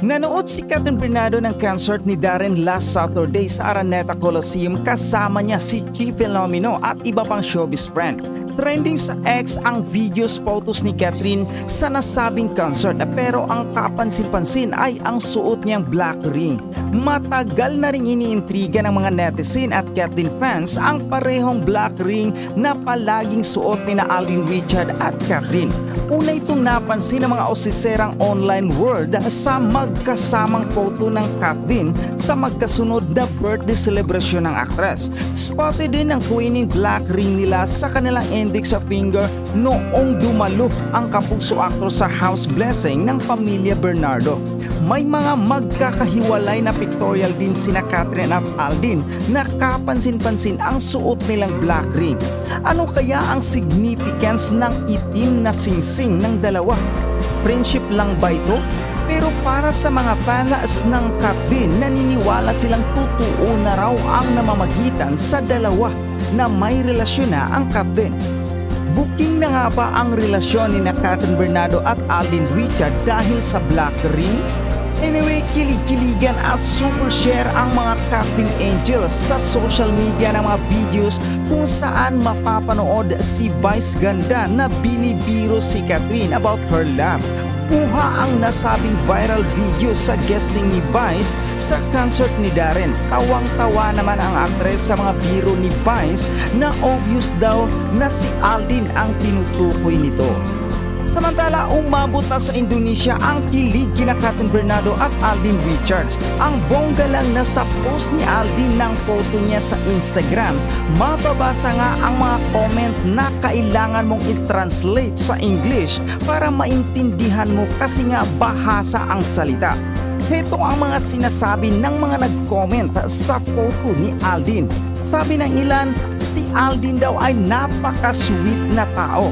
Nanood si Catherine Bernardo ng concert ni Darren last Saturday sa Araneta Coliseum kasama niya si Chi Filomeno at iba pang showbiz friend. Trending sa X ang videos photos ni Catherine sa nasabing concert pero ang kapansin-pansin ay ang suot niyang black ring. Matagal na ring iniintriga ng mga netizen at Catherine fans ang parehong black ring na palaging suot ni na Alden Richard at Catherine. Una itong napansin ng mga osiserang online world sa magkasamang photo ng Catherine sa magkasunod na birthday celebration ng actress. Spotted din ang twinning black ring nila sa kanilang index finger noong dumalo ang kapuso actor sa house blessing ng pamilya Bernardo. May mga magkakahiwalay na pictorial din sina Catherine at Alden na kapansin-pansin ang suot nilang black ring. Ano kaya ang significance ng itim na singsing ng dalawa? Friendship lang ba ito? Pero para sa mga fans ng Catherine, naniniwala silang totoo na raw ang namamagitan sa dalawa na may relasyon na ang Catherine. Booking na nga ba ang relasyon ni na Catherine Bernardo at Alden Richard dahil sa black ring? Anyway, kilig-kiligan at super share ang mga Catherine Angels sa social media ng mga videos kung saan mapapanood si Vice Ganda na binibiro si Catherine about her love. Puha ang nasabing viral video sa guesting ni Vice sa concert ni Darren. Tawang-tawa naman ang aktres sa mga biro ni Vice na obvious daw na si Alden ang tinutukoy nito. Samantala, umabot na sa Indonesia ang kilig kina Catherine Bernardo at Alden Richards. Ang bongga lang na sa post ni Alden ng photo niya sa Instagram, mababasa nga ang mga comment na kailangan mong i-translate sa English para maintindihan mo kasi nga bahasa ang salita. Ito ang mga sinasabi ng mga nag-comment sa photo ni Alden. Sabi ng ilan, si Alden daw ay napaka-sweet na tao.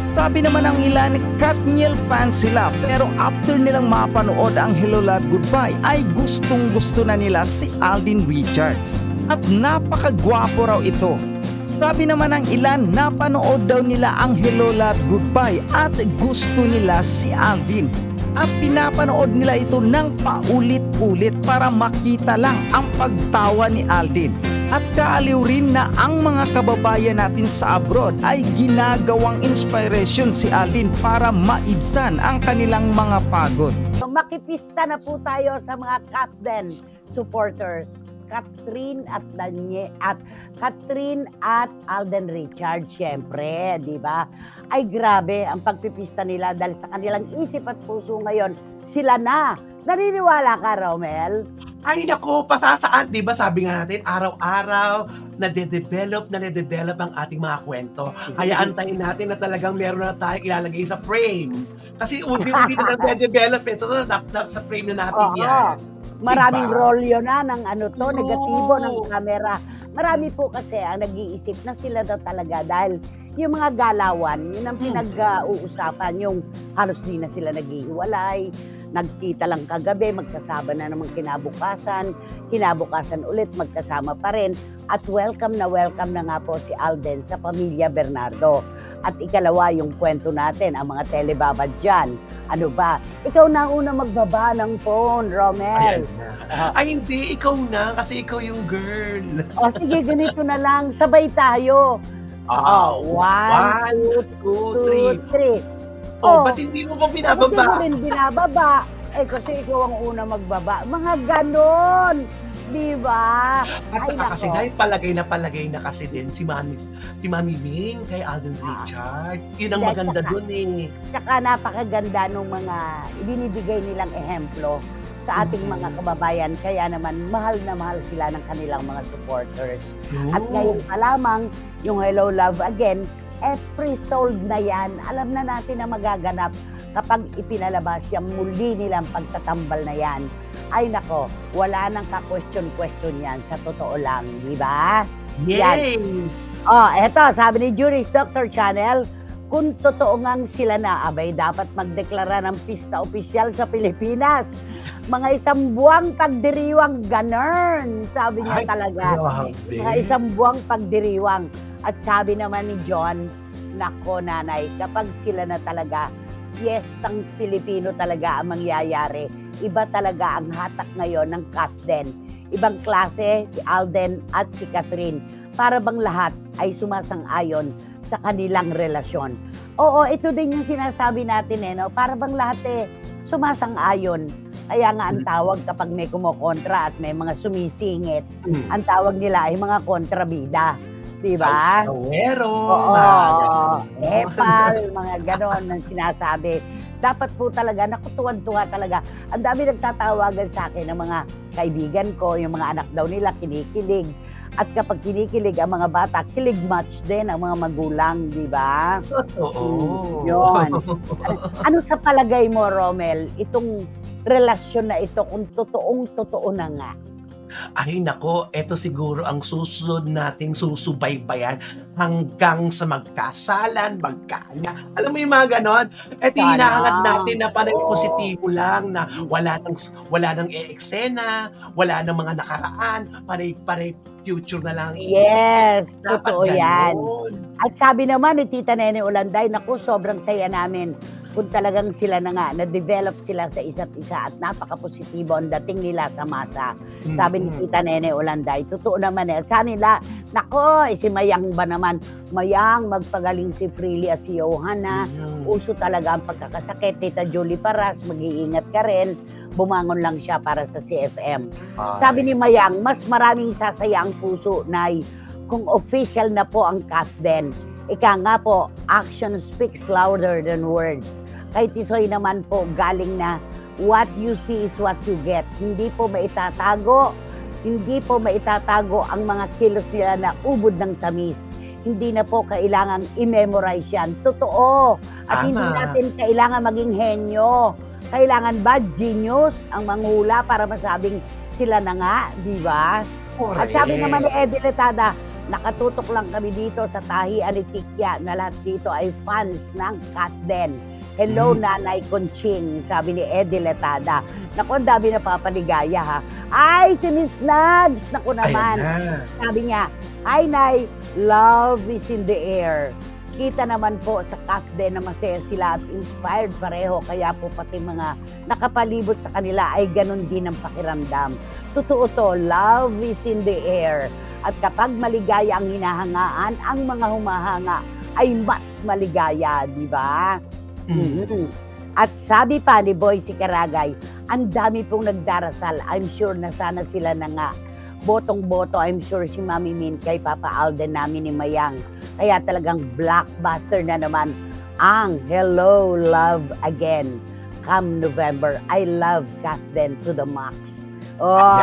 Sabi naman ng ilan, Katniel fan sila pero after nilang mapanood ang Hello Love Goodbye ay gustong-gusto na nila si Alden Richards. At napakagwapo raw ito. Sabi naman ng ilan, napanood daw nila ang Hello Love Goodbye at gusto nila si Alden. At pinapanood nila ito ng paulit-ulit para makita lang ang pagtawa ni Alden. At kaaliw rin na ang mga kababayan natin sa abroad ay ginagawang inspiration si Alden para maibsan ang kanilang mga pagod. Makipista na po tayo sa mga Catden supporters. Catherine at Alden Richard, syempre, di ba? Ay grabe ang pagpipista nila dahil sa kanilang isip at puso ngayon, sila na. Naniniwala ka, Romel? Ay naku, pasasaan, di ba sabi nga natin, araw-araw nade-develop ang ating mga kwento. Kaya antayin natin na talagang meron na tayong ilalagay sa frame. Kasi unti-unti na nade-develop sa frame na natin yan. Maraming diba? rolyo na ng negatibo ng camera. Marami po kasi ang nag-iisip na sila daw talaga dahil yung mga galawan, yun ang pinag-uusapan, yung halos di na sila nag-iiwalay, nagkita lang kagabi, magkasama na naman kinabukasan ulit, magkasama pa rin. At welcome na nga po si Alden sa pamilya Bernardo. At ikalawa, yung kwento natin, ang mga telebabad dyan. Ano ba? Ikaw na ang una magbaba ng phone, Romel. Ay hindi, ikaw na, kasi ikaw yung girl. O sige, ganito na lang, sabay tayo. One, two, three. Ba't hindi mo ba binababa? Ba't hindi mo rin binababa? Kasi ikaw ang una magbaba. Mga ganon. Diba? At saka kasi dahil palagay na kasi din si Mami Ming kay Alden Richard. Yun ang maganda dun eh. Tsaka napakaganda nung mga ibinibigay nilang ehemplo sa ating mga kababayan. Kaya naman mahal na mahal sila ng kanilang mga supporters. At ngayon pa lamang, yung Hello Love Again, pre-sold na yan. Alam na natin na magaganap kapag ipinalabas yung muli nilang pagtatambal na yan. Ay nako, wala nang ka-question yan sa totoo lang, di ba? Yes! Eto, sabi ni Juris Dr. Channel, kung totoo ngang sila na, abay dapat magdeklara ng pista opisyal sa Pilipinas. Mga isang buwang pagdiriwang ganern, sabi niya talaga. Mga isang buwang pagdiriwang. At sabi naman ni John, nako nanay, kapag sila na talaga, piyestang Pilipino talaga ang mangyayari. iba talaga ang hatak ngayon ng Katden. Ibang klase si Alden at si Catherine. Para bang lahat ay sumasang-ayon sa kanilang relasyon. Oo, ito din yung sinasabi natin no? Para bang lahat sumasang-ayon. Kaya nga ang tawag kapag may kumokontra at may mga sumisingit, ang tawag nila ay mga kontrabida. Diba? Salsawero. Oo. Epal, mga ganon ang sinasabi. Dapat po talaga, nakutuwan-tuwa talaga. Ang dami nagtatawagan sa akin ng mga kaibigan ko, yung mga anak daw nila kinikilig. At kapag kinikilig ang mga bata, kilig match din ang mga magulang, di ba? Oo. Yun. Ano sa palagay mo, Romel, itong relasyon na ito kung totoong-totoo na nga? Ay nako, eto siguro ang susunod nating susubaybayan hanggang sa magkasalan, magkaanak. Alam mo yung mga ganon? Eto yung hinahangat natin na panay positibo lang, na wala nang e-eksena, wala nang mga nakaraan, panay future na lang iisip. Yes, Dapat totoo yan. ganon. At sabi naman ni Tita Nene Ulanday, naku, sobrang saya namin kung talagang sila na nga, na-develop sila sa isa't isa at napaka-positibo ang dating nila sa masa. Sabi ni Tita Nene Ulanday, totoo naman At sa nila, nako, si Mayang ba naman? Mayang, magpagaling si Freely at si Johanna. Uso talaga ang pagkakasakit. Tita Julie Paras, mag-iingat ka rin. Bumangon lang siya para sa CFM. Sabi ni Mayang, mas maraming sasaya ang puso, Nay, kung official na po ang Katden. Ika nga po, action speaks louder than words. Kay Tisoy naman po, galing na, what you see is what you get. Hindi po maitatago ang mga kilos nila na ubod ng tamis. Hindi na po kailangang i-memorize yan. Totoo. At hindi natin kailangan maging henyo. Kailangan ba genius ang manghula para masabing sila na nga, di ba? At sabi naman ni Eddie Letada, nakatutok lang kami dito sa Tahian ni Tikya na lahat dito ay fans ng Katden. Hello, Nanay Conching, sabi ni Eddie Letada. Naku, ang dami na papaligaya ha. Ay, si Miss Nags, naku naman. Sabi niya, hi Nay, love is in the air. Kita naman po sa Katden na masaya sila at inspired pareho. Kaya po pati mga nakapalibot sa kanila ay ganun din ang pakiramdam. Totoo to, love is in the air. At kapag maligaya ang hinahangaan, ang mga humahanga ay mas maligaya, di ba? At sabi pa ni Boycie Caragay, ang dami pong nagdarasal. I'm sure na sana sila na nga. Botong-boto, I'm sure si Mami Min kay Papa Alden namin ni Mayang. Kaya talagang blockbuster na naman ang Hello, Love Again. Come November, I love Katden to the max. Oh,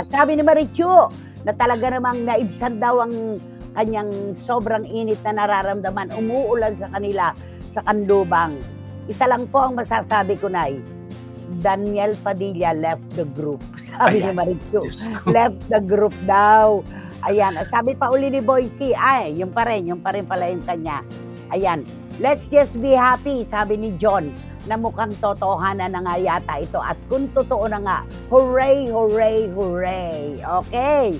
sabi ni Marichu na talaga namang naibsan daw ang kanyang sobrang init na nararamdaman. Umuulan sa kanila sa Kanlubang. Isa lang po ang masasabi ko, Nay. Daniel Padilla left the group. Sabi ni Marichu. Left the group daw. Ayan. Sabi pa uli ni Boycie, ay, yung pa rin pala yung kanya. Ayan. Let's just be happy, sabi ni John, na mukhang totohanan na nga yata ito. At kung totoo na nga, hooray, hooray, hooray. Okay.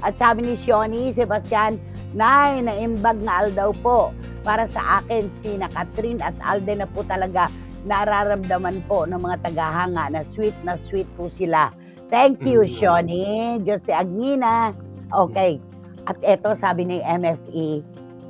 At sabi ni Shoni Sebastian, Nay, naimbag na daw po. Para sa akin, sina Catherine at Alden na po talaga nararamdaman po ng mga tagahanga na sweet po sila. Thank you, Shoni. Juste Agnina. Okay. At eto, sabi ni MFE,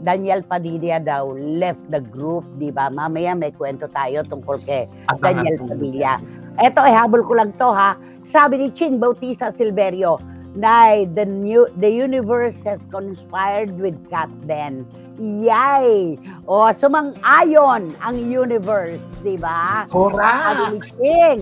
Daniel Padilla daw left the group, di ba? Mamaya may kwento tayo tungkol kay Daniel Padilla. Eto, habol ko lang to ha. Sabi ni Ching Bautista Silverio, Nay, the universe has conspired with Katden. Yay! O, sumang-ayon ang universe, di ba? Correct! Sabi ni Ching,